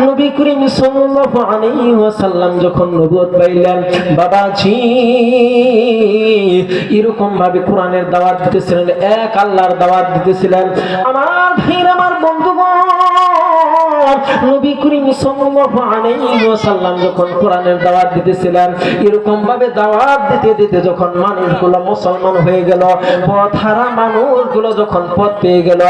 নবী করিম সাল্লাল্লাহু আলাইহি ওয়াসাল্লাম যখন নবুয়ত পাইলেন, বাবাজি এরকম ভাবে কোরআনের দাওয়াত দিতেছিলেন, এক আল্লাহর দাওয়াত দিতেছিলেন। আমার ভাইরা, আমার বন্ধুগণ, নবী করিম সাল্লাল্লাহু আলাইহি ওয়াসাল্লাম যখন কোরআনের দাওয়াত দিতেছিলেন, এরকম ভাবে দাওয়াত দিতে দিতে যখন মানুষগুলো মুসলমান হয়ে গেল, পথহারা মানুষগুলো যখন পথ পেয়ে গেল,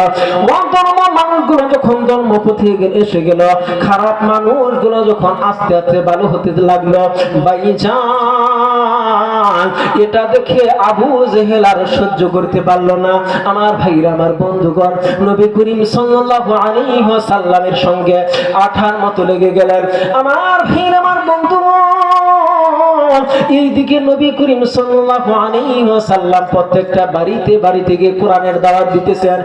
অধর্ম মানুষগুলো যখন ধর্মপথে এসে গেল, খারাপ মানুষগুলো যখন আস্তে আস্তে ভালো হতে লাগলো, ভাইজান এটা দেখে আবু জেহেল আর সহ্য করতে পারলো না। আমার ভাইরা, আমার বন্ধুগণ, নবী করিম সাল্লাল্লাহু আলাইহি ওয়াসাল্লামের সঙ্গে আঠার মতো লেগে গেলেন। আমার ভাইরা, আমার বন্ধুগণ, এইদিকে নবী করিম সাল্লাল্লাহু আলাইহি ওয়াসাল্লাম প্রত্যেকটা বাড়িতে বাড়িতে গিয়ে কোরআনের দাওয়াত দিতেছেন,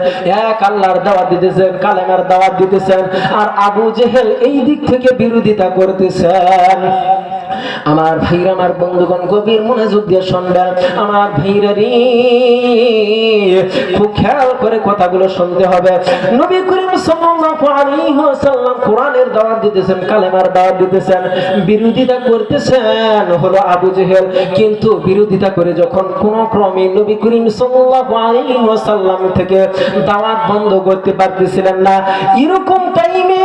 এক আল্লাহর দাওয়াত দিতেছেন, কালেমার দাওয়াত দিতেছেন, আর আবু জেহেল এই দিক থেকে বিরোধিতা করতেছেন। আমার ভাইরা, আমার বন্ধুগণ, গভীর মনোযোগ দিয়ে শুনবেন। আমার ভাইরা রে, খুব খেয়াল করে কথাগুলো শুনতে হবে। নবী করিম সাল্লাল্লাহু আলাইহি ওয়াসাল্লাম কোরআনের দাওয়াত দিতেছেন, কালেমার দাওয়াত দিতেছেন, বিরোধিতা করতেছেন হলো আবু জেহেল। কিন্তু বিরোধিতা করে যখন কোন ক্রমে নবী করিম সাল্লাল্লাহু আলাইহি ওয়াসাল্লাম থেকে দাওয়াত বন্ধ করতে পারতেছিলেন না, এরকম টাইমে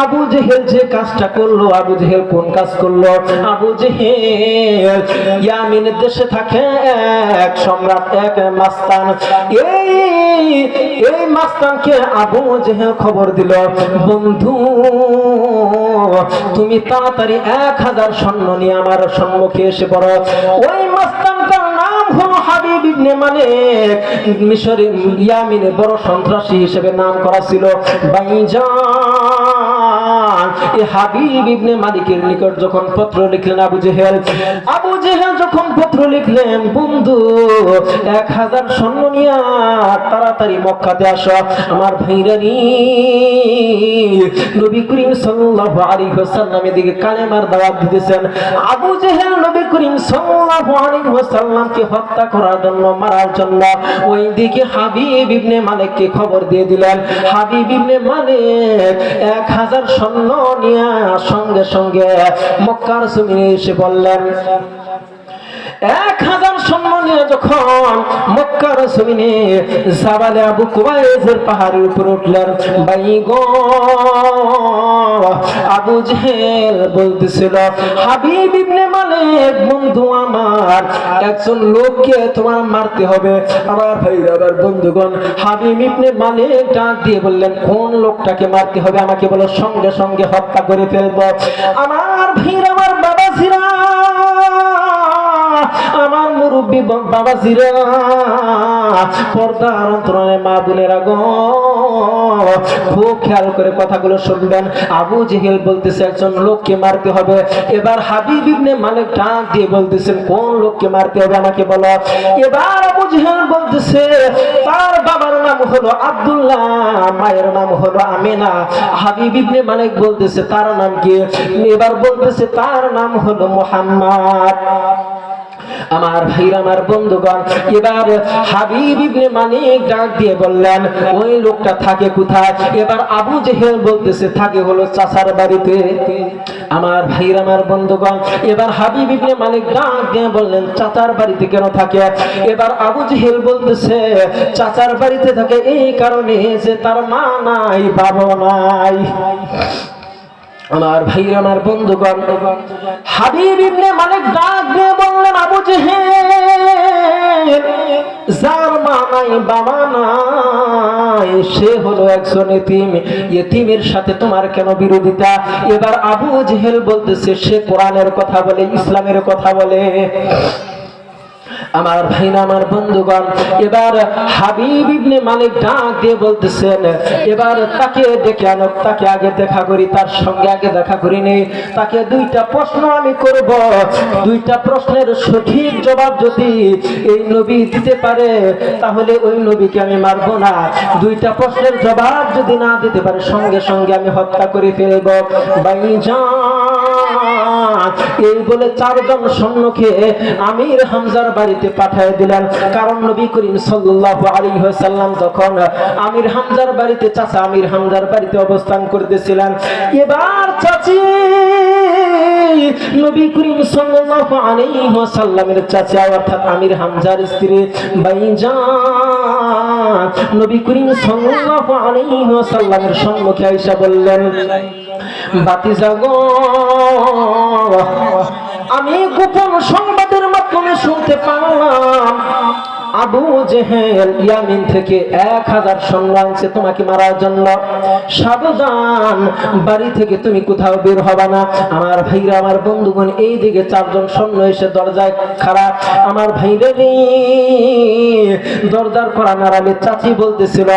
আবু জেহেল যে কাজটা করলো, আবু জেহেল কোন কাজ করলো? আবু জেহেল ইয়ামিনের দেশে থাকে এক সম্রাট, এক মাস্তান। এই মাস্তানকে আবু জেহেল খবর দিল, বন্ধু তুমি তাড়াতাড়ি 1000 সৈন্য নিয়ে আমার সম্মুখে এসে পড়ো। ওই মাস্তানটার নাম হলো হাবিব ইবনে মালিক, মিশরে ইয়ামিনে বড় সন্ত্রাসী হিসেবে নাম করা ছিল। ভাইজান এই হাবিব ইবনে মালিকের নিকট যখন পত্র লিখলেন আবু জেহেল যখন পত্র লিখলেন, বন্ধু 1000 সৈন্য নিয়ে তাড়াতাড়ি মক্কাতে আসো। আমার ভাইরানি, নবী করিম সাল্লাল্লাহু আলাইহি ওয়াসাল্লাম এদিকে কালেমার দাওয়াত দিতেছেন। আবু জেহেল নবী করিম সাল্লাল্লাহু আলাইহি ওয়াসাল্লামকে হত্যা করার জন্য, মারার জন্য ওইদিকে হাবিব ইবনে মালিককে খবর দিয়ে দিলেন। হাবিব ইবনে মালিক 1000 সৈন্য নিয়ে সঙ্গে সঙ্গে মক্কার জমিনে এসে বললেন, 1000 সৈন্য নিয়ে যখন মক্কার জমিনে জাবালে আবু কুবাইসের পাহাড়ের উপর উঠলেন, ভাই গো আবু জেহেল বলতেছিল, হাবিব ইবনে মালিক বন্ধু আমার, একজন লোককে তোমার মারতে হবে। আমার ভাইরা, আমার বন্ধুগণ, হাবিব ইবনে মালিক ডাক দিয়ে বললেন, কোন লোকটাকে মারতে হবে আমাকে বলো, সঙ্গে সঙ্গে হত্যা করে ফেলবো। আমার ভাইরা, আমার বাবাজিরা, আমার মুরব্বী বাবাজিরা, পর্দার অন্তরালে মা বোনেরা গো, খুব খেয়াল করে কথাগুলো শুনবেন। আবু জেহেল বলতেছে একজন লোককে মারতে হবে। এবার হাবিব ইবনে মালিক ডাক দিয়ে বলতেছেন, কোন লোককে মারতে হবে আমাকে বলো। এবার আবু জেহেল বলতেছে, তার বাবার নাম হলো আব্দুল্লাহ, মায়ের নাম হলো আমিনা। হাবিব ইবনে মালিক বলতেছে, তার নাম কি? এবার বলতেছে, তার নাম হলো মুহাম্মদ। আমার ভাইরা, আমার বন্ধুগণ, এবার হাবিব ইবনে মালিক ডাক দিয়ে বললেন, ওই লোকটা থাকে কোথায়? এবার আবু জেহেল বলতেছে, থাকে হলো চাচার বাড়িতে। আমার ভাইরা, আমার বন্ধুগণ, এবার হাবিব ইবনে মালিক ডাক দিয়ে বললেন, চাচার বাড়িতে কেন থাকে? এবার আবু জেহেল বলতেছে, চাচার বাড়িতে থাকে এই কারণে যে তার মা নাই, বাবা নাই। আমার ভাইরা, আমার বন্ধুগণ, হাবিব ইবনে মালিক ডাক দিয়ে বললেন, আবু জেহেল যার মা নাই, বাবা নাই, সে হলো একজন এতিম। এতিমের সাথে তোমার কেন বিরোধিতা? এবার আবু জেহেল বলতেছে, সে কোরআনের কথা বলে, ইসলামের কথা বলে। আমার ভাইরা, আমার বন্ধুগণ, এবার হাবিব ইবনে মালিক ডাক দিয়ে বলতেছেন, এবার তাকে ডেকে আনো, তাকে আগে দেখা করি, তার সঙ্গে আগে দেখা করি নেই। তাকে 2টা প্রশ্ন আমি করব, 2টা প্রশ্নের সঠিক জবাব যদি এই নবী দিতে পারে তাহলে ওই নবীকে আমি মারব না। 2টা প্রশ্নের জবাব যদি না দিতে পারে সঙ্গে সঙ্গে আমি হত্যা করে ফেলব। ভাইজান এই বলে 4 জন সৈন্যকে আমির হামজার বাড়িতে পাঠিয়ে দিলেন। কারণ নবী করিম সাল্লাল্লাহু আলাইহি ওয়াসাল্লাম যখন আমির হামজার বাড়িতে, চাচা আমির হামজার বাড়িতে অবস্থান করতেছিলেন, এবার চাচি নবী করিম সাল্লাল্লাহু আলাইহি ওয়াসাল্লামের চাচা অর্থাৎ আমির হামজার স্ত্রী বাইজান নবী করিম সাল্লাল্লাহু আলাইহি ওয়াসাল্লামের সম্মুখে আয়েশা বললেন, বাতিজা গো, আমি গোপন সংবাদের মাধ্যমে শুনতে পারলাম আবু জেহেল ইয়ামিন থেকে 1000 সৈন্য আনছে তোমাকে মারার জন্য। সাবধান, বাড়ি থেকে তুমি কোথাও বের হবে না। আমার ভাইরা, আমার বন্ধুগণ, এই দিকে 4 জন সৈন্য এসে দরজায় খাড়া। আমার ভাইরা রে, দরজার কড়া নাড়ালে চাচি বলতেছিল,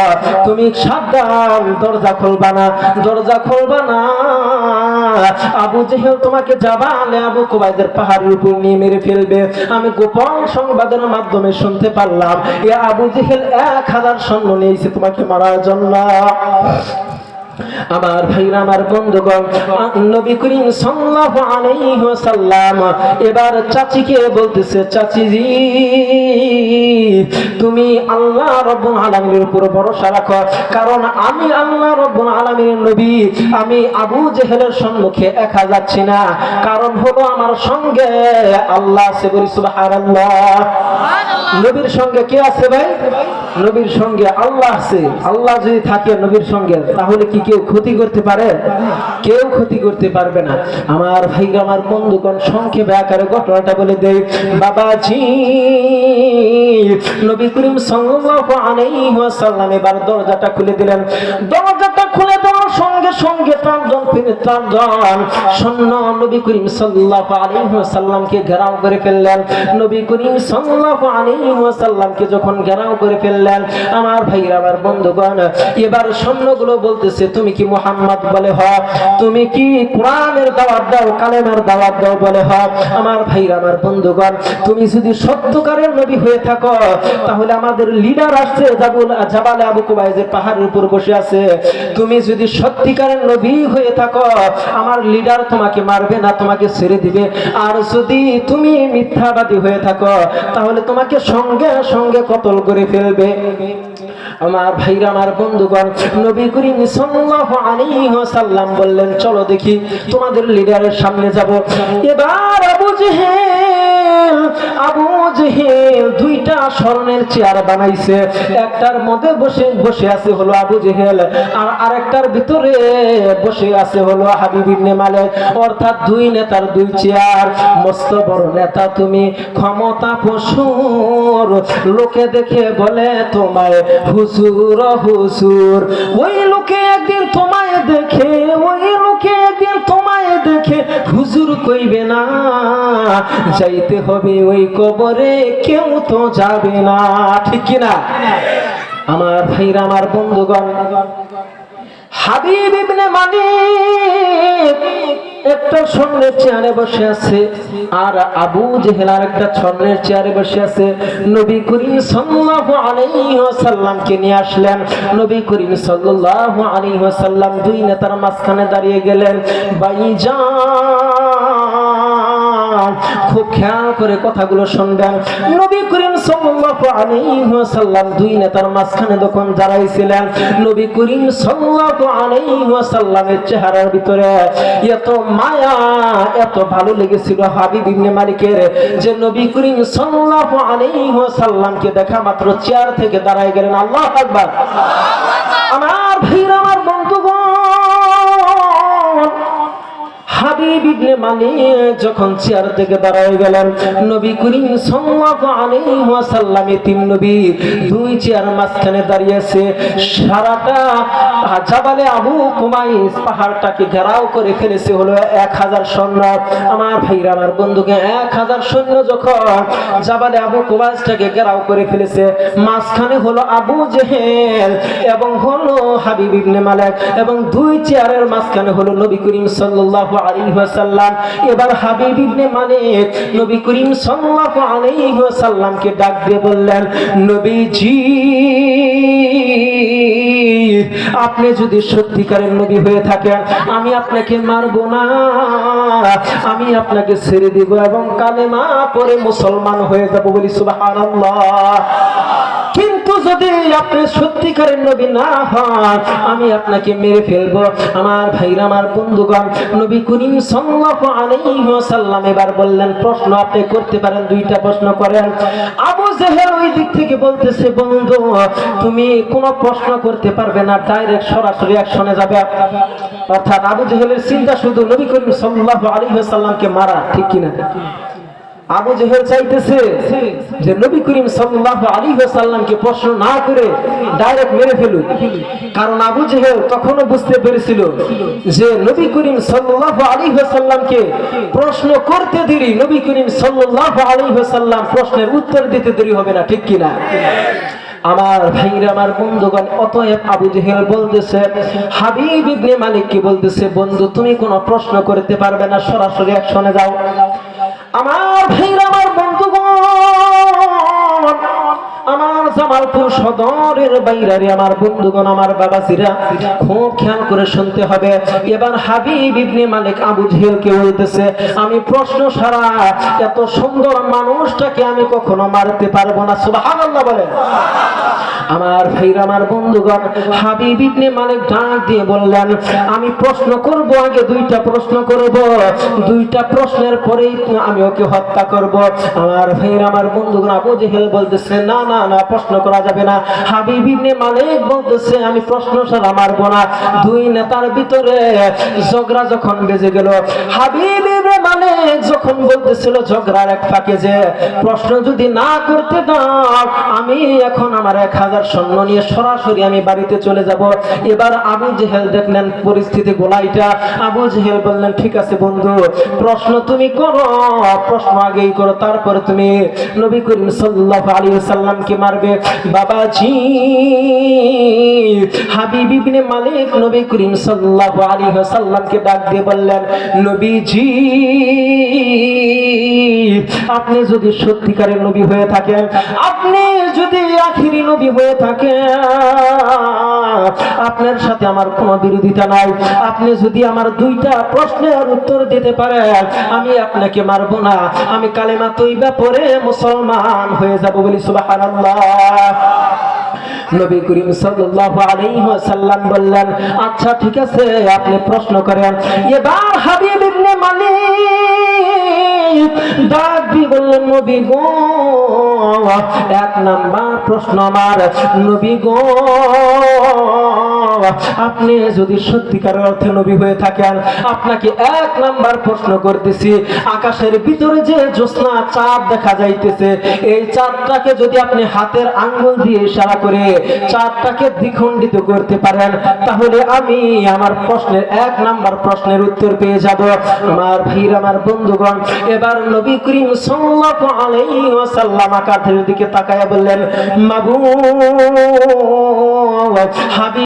তুমি সাবধান, দরজা খুলবা না, দরজা খুলবা না। আবু জেহেল তোমাকে জাবালে আবু কুবাইদের পাহাড়ের উপর নিয়ে মেরে ফেলবে। আমি গোপন সংবাদের মাধ্যমে শুনতে পারলাম এ আবু জেহেল 1000 সৈন্য নিয়েছে তোমাকে মারার জন্য। আমার ভাইরা, আমার বন্ধুগণ, নবী করিম সাল্লাল্লাহু আলাইহি ওয়াসাল্লাম এবার চাচিকে বলতেছে, চাচিজি তুমি আল্লাহ রাব্বুল আলামিনের উপর ভরসা রাখো, কারণ আমি আল্লাহ রাব্বুল আলামিনের নবী। আমি আবু জেহেলের সম্মুখে একা যাচ্ছি না, কারণ হলো আমার সঙ্গে আল্লাহ আছে। বলি সুবহানাল্লাহ। নবীর সঙ্গে কে আছে ভাই? নবীর সঙ্গে আল্লাহ আছে। আল্লাহ যদি থাকে নবীর সঙ্গে, তাহলে কি কেউ ক্ষতি করতে পারে? কেউ ক্ষতি করতে পারবে না। আমার ভাইরা, আমার বন্ধুগণ, সংক্ষেপে আকারে ঘটনাটা বলে দেই। বাবাজি নবী করিম সাল্লাল্লাহু আলাইহি ওয়াসাল্লাম এবার দরজাটা খুলে দিলেন। দরজাটা খুলে দেওয়ার সঙ্গে সঙ্গে 3 জন সৈন্য নবী করিম সাল্লাল্লাহু আলাইহি ওয়াসাল্লামকে ঘেরাও করে ফেললেন। নবী করিম সাল্লাল্লাহু আলাইহি ওয়াসাল্লামকে যখন ঘেরাও করে ফেললেন, আমার ভাইরা, আমার বন্ধুগণ, এবার সৈন্যগুলো বলতেছে, তুমি কি মুহাম্মদ বলে হ? তুমি কি কোরআনের দাওয়াত দাও, কালেমার দাওয়াত দাও বলে হ? আমার ভাইরা, আমার বন্ধুগণ, তুমি যদি সত্যকারের নবী হয়ে থাকো, তাহলে আমাদের লিডার আসছে জাবালে আবু কুবাইজের পাহাড়ের উপর বসে আছে। তুমি যদি সত্যিকারের নবী হয়ে থাকো, আমার লিডার তোমাকে মারবে না, তোমাকে ছেড়ে দিবে। আর যদি তুমি মিথ্যাবাদী হয়ে থাকো, তাহলে তোমাকে সঙ্গে সঙ্গে কতল করে ফেলবে। আমার ভাইরা, আমার বন্ধুগণ, নবী করিম সাল্লাল্লাহু আলাইহি ওয়াসাল্লাম বললেন, চলো দেখি, তোমাদের লিডারের সামনে যাব। এবার আবু জেহেল 2টা স্বর্ণের চেয়ার বানাইছে। একটার মধ্যে বসে আছে হলো আবু জেহেল, আর আরেকটার ভিতরে বসে আছে হলো হাবিব ইবনে মালিক। অর্থাৎ 2 নেতার 2 চেয়ার। মস্ত বড় নেতা তুমি, ক্ষমতা পশুর, লোকে দেখে বলে তোমায় হুজুর হুজুর। ওই লোকে একদিন তোমায় দেখে, ওই লোকে একদিন তোমায় দেখে হুজুর কইবে না, যাইতে হবে ওই কবরে, কেউ তো যাবে না। ঠিক কিনা? আমার ভাইরা, আমার বন্ধুগণ, হাবিব ইবনে মালিক একটা স্বর্ণের চেয়ারে বসে আছে, আর আবু জেহেল একটা স্বর্ণের চেয়ারে বসে আছে। নবী করিম সাল্লাল্লাহু আলাইহি ওয়াসাল্লামকে নিয়ে আসলেন। নবী করিম সাল্লাল্লাহু আলাইহি ওয়াসাল্লাম 2 নেতার মাঝখানে দাঁড়িয়ে গেলেন। ভাইজান, খুব খেয়াল করে কথাগুলো শুনবেন। নবী করিম সাল্লাল্লাহু আলাইহি ওয়াসাল্লাম 2 নেতার মাঝখানে যখন দাঁড়াইছিলেন, নবী করিম সাল্লাল্লাহু আলাইহি ওয়াসাল্লামের চেহারার ভিতরে এত মায়া, এত ভালো লেগেছিল হাবিব ইবনে মালিকের, যে নবী করিম সাল্লাল্লাহু আলাইহি ওয়াসাল্লামকে দেখা মাত্র চেয়ার থেকে দাঁড়ায় গেলেন। আল্লাহু আকবার। আমার ভাইরা, আমার বন্ধুগণ, হাবিব ইবনে মালিক যখন চেয়ার থেকে দাঁড়ায় গেলেন, নবী করিম সাল্লাল্লাহু আলাইহি ওয়াসাল্লাম তিন নবী 2 চেয়ার মাঝখানে দাঁড়িয়ে আছে। সারাটা জাবালে আবু কুবাইস পাহাড়টাকে ঘেরাও করে ফেলেছে হলো 1000 সৈন্য। আমার ভাইরা, আমার বন্ধুকে 1000 সৈন্য যখন জাবালে আবু কুবাইসটাকে ঘেরাও করে ফেলেছে, মাঝখানে হলো আবু জেহেল এবং হলো হাবিব ইবনে মালিক, এবং 2 চেয়ারের মাঝখানে হলো নবী করিম সাল্লাল্লাহু আলাইহি ওয়াসাল্লাম। এবার হাবিব ইবনে মালিক নবী করিম সাল্লাল্লাহু আলাইহি ওয়াসাল্লামকে ডাক দিয়ে বললেন, নবীজি আপনি যদি সত্যিকারের নবী হয়ে থাকেন আমি আপনাকে মারব না, আমি আপনাকে ছেড়ে দিব এবং কালেমা পড়ে মুসলমান হয়ে যাব, বলি সুবহানাল্লাহ। কিন্তু যদি আপনি সত্যিকারের নবী না হন আমি আপনাকে মেরে ফেলবো। আমার ভাইরা, আমার বন্ধুগণ, নবী করিম সাল্লাল্লাহু আলাইহি ওয়াসাল্লাম এবার বললেন, প্রশ্ন আপনি করতে পারেন, দুইটা প্রশ্ন করেন। আবু জেহেল ওই দিক থেকে বলতেছে, বন্ধু তুমি কোনো প্রশ্ন করতে পারবে না, ডাইরেক্ট সরাসরি অ্যাকশনে যাবে। অর্থাৎ আবু জেহেলের চিন্তা শুধু নবী করিম সাল্লাল্লাহু আলাইহি ওয়াসাল্লামকে মারা, ঠিক কিনা? আবু জেহেল চাইতেছে যে নবী করিম সাল্লাল্লাহু আলাইহি ওয়াসাল্লামকে প্রশ্ন না করে ডাইরেক্ট মেরে ফেলুক। কারণ আবু জেহেল তখনও বুঝতে পেরেছিল যে নবী করিম সাল্লাল্লাহু আলাইহি ওয়াসাল্লামকে প্রশ্ন করতে দেরি, নবী করিম সাল্লাল্লাহু আলাইহি ওয়াসাল্লাম প্রশ্নের উত্তর দিতে দেরি হবে না, ঠিক কিনা? আমার ভাইরা, আমার বন্ধুগণ, অতএব আবু জেহেল বলতেছে, হাবিব ইবনে মালিককে বলতেছে, বন্ধু তুমি কোনো প্রশ্ন করতে পারবে না, সরাসরি অ্যাকশনে যাও। আমার ভাইরা, আমার বন্ধুগণ, আমার জামালপুর সদরের বাইরে আমার বন্ধুগণ, আমার বাবাজিরা, খুব খেয়াল করে শুনতে হবে। এবার হাবিব ইবনে মালিক আবু জেহেলকে বলতেছে, আমি প্রশ্ন ছাড়া এত সুন্দর মানুষটাকে আমি কখনো মারতে পারবো না। সুবহানাল্লাহ বলেন। আমার ভাইরা, আমার বন্ধুগণ, হাবিব ইবনে মালিক ডাক দিয়ে বললেন, আমি প্রশ্ন করব, আগে দুইটা প্রশ্ন করব, দুইটা প্রশ্নের পরেই আমি ওকে হত্যা করব। আমার ভাইরা, আমার বন্ধুগণ, আবু জেহেল বলতেছে, না না না, প্রশ্ন করা যাবে না। হাবিব ইবনে মালিক বলতেছে, আমি প্রশ্ন ছাড়া মারবো না। দুই নেতার ভিতরে ঝগড়া যখন বেজে গেল, হাবিব ইবনে মালিক যখন বলতেছিল ঝগড়ার এক ফাঁকে যে প্রশ্ন যদি না করতে দাও আমি এখন আমার 1000 সৈন্য নিয়ে সরাসরি আমি বাড়িতে চলে যাব। এবার আবু জেহেল দেখলেন পরিস্থিতি গোলাইটা। আবু জেহেল বললেন, ঠিক আছে বন্ধু, প্রশ্ন তুমি করো, প্রশ্ন আগেই করো, তারপরে তুমি নবী করিম সাল্লাল্লাহু আলাইহি ওয়াসাল্লামকে মারবে। বাবাজি, হাবিব ইবনে মালিক নবী করিম সাল্লাল্লাহু আলাইহি ওয়াসাল্লামকে ডাক দিয়ে বললেন, নবীজি আপনি যদি সত্যিকারের নবী হয়ে থাকেন, আপনি যদি আখিরি নবী হয়ে থাকেন, আপনার সাথে আমার কোনো বিরোধিতা নাই। আপনি যদি আমার দুইটা প্রশ্নের উত্তর দিতে পারেন আমি আপনাকে মারবো না, আমি কালেমা তৈবা পড়ে মুসলমান হয়ে যাব, বলি সুবহানাল্লাহ। নবী করিম সাল্লাল্লাহু আলাইহি ওয়াসাল্লাম বললেন, আচ্ছা ঠিক আছে, আপনি প্রশ্ন করেন। এবার হাবিব ইবনে মালিক ডাক দিয়ে বললেন, নবী গো, এক নাম্বার প্রশ্ন আমার, নবী গো আপনি যদি সত্যিকার অর্থে নবী হয়ে থাকেন আপনাকে এক নাম্বার প্রশ্ন করতেছি, আকাশের ভিতরে যে জ্যোৎস্না চাঁদ দেখা যাইতেছে, এই চাঁদটাকে যদি আপনি হাতের আঙ্গুল দিয়ে ইশারা করে চাঁদটাকে দ্বিখণ্ডিত করতে পারেন তাহলে আমি আমার প্রশ্নের এক নাম্বার প্রশ্নের উত্তর পেয়ে যাব। আমার ভাইরা, আমার বন্ধুগণ, এবার নবী করিম সাল্লাল্লাহু আলাইহি ওয়াসাল্লাম আকাশের দিকে তাকায়া বললেন, মাবুদ হাবিব